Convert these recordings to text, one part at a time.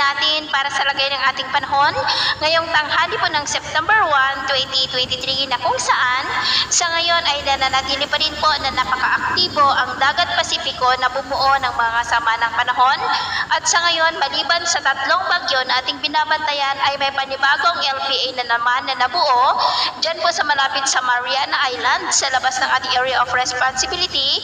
natin para sa lagay ng ating panahon ngayong tanghali po ng September 1, 2023 na kung saan sa ngayon ay nananatili pa rin po na napaka-aktibo ang dagat Pasipiko na bumuo ng mga sama ng panahon. At sa ngayon, maliban sa tatlong bagyo na ating binabantayan ay may panibagong LPA na naman na nabuo dyan po sa malapit sa Mariana Island sa labas ng ating area of responsibility.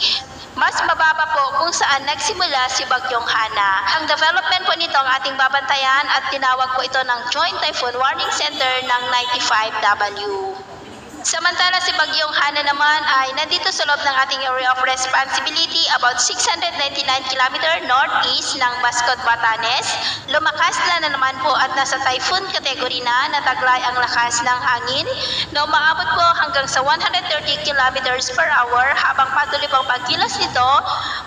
Mas mababa po kung saan nagsimula si Bagyong Hana. Ang development po nito ang ating babantayan at tinawag po ito ng Joint Typhoon Warning Center ng 95W. Samantala si Bagyong Hana naman ay nandito sa loob ng ating area of responsibility about 699 km northeast ng Bascot, Batanes. Lumakas na naman po at nasa typhoon category na nataglay ang lakas ng hangin na umaabot po hanggang sa 130 km per hour habang patuloy pong pagkilos nito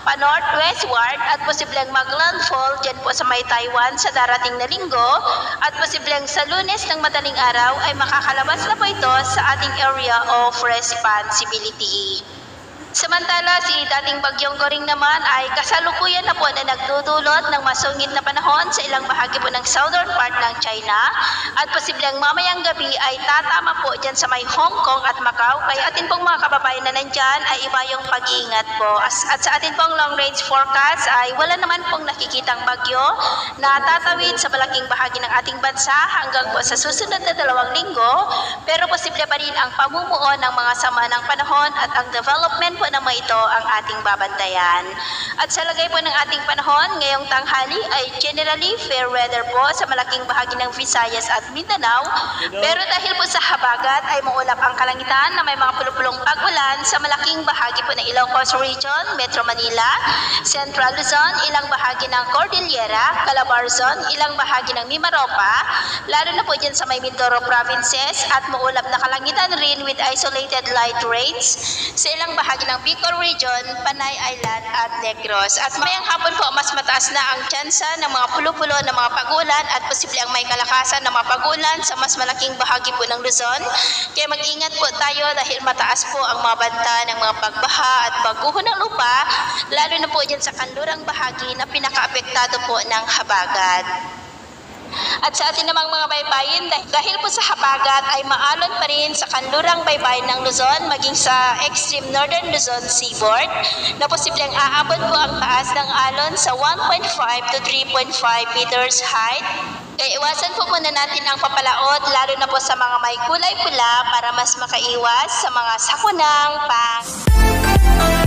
pa northwestward at posibleng maglandfall dyan po sa may Taiwan sa darating na linggo at posibleng sa Lunes ng madaling araw ay makakalabas na po ito sa ating area of responsibility. Samantala, si dating Bagyong Goring naman ay kasalukuyan na po na nagdudulot ng masungit na panahon sa ilang bahagi po ng southern part ng China at posibleng mamayang gabi ay tatama po dyan sa may Hong Kong at Macau. Kaya atin pong mga kababayan na nandyan ay iba yung pag-iingat po. At sa atin pong long range forecast ay wala naman pong nakikitang bagyo na tatawid sa malaking bahagi ng ating bansa hanggang po sa susunod na 2 linggo, pero posible pa rin ang pamumuo ng mga sama ng panahon at ang development po na mga ito ang ating babantayan. At sa lagay po ng ating panahon, ngayong tanghali ay generally fair weather po sa malaking bahagi ng Visayas at Mindanao. Pero dahil po sa habagat ay maulap ang kalangitan na may mga pulupulong pag-ulan sa malaking bahagi po ng Ilocos Region, Metro Manila, Central Luzon, ilang bahagi ng Cordillera, Calabarzon, ilang bahagi ng Mimaropa, lalo na po dyan sa may Mindoro provinces at maulap na kalangitan rin with isolated light rains sa ilang bahagi ng Bicol Region, Panay Island at Negros. At mayang hapon po mas mataas na ang tsansa ng mga pulo-pulo ng mga pag-ulan at posible ang may kalakasan ng mga pag-ulan sa mas malaking bahagi po ng Luzon. Kaya mag-ingat po tayo dahil mataas po ang mga banta ng mga pagbaha at pagguho ng lupa, lalo na po dyan sa kanlurang bahagi na pinaka-apektado po ng habagat. At sa atin namang mga baybayin, dahil po sa habagat ay maalon pa rin sa kanlurang baybayin ng Luzon maging sa extreme northern Luzon seaboard na posibleng aabot po ang taas ng alon sa 1.5 to 3.5 meters height. Kaya iwasan po muna natin ang papalaot lalo na po sa mga may kulay pula para mas makaiwas sa mga sakunang pang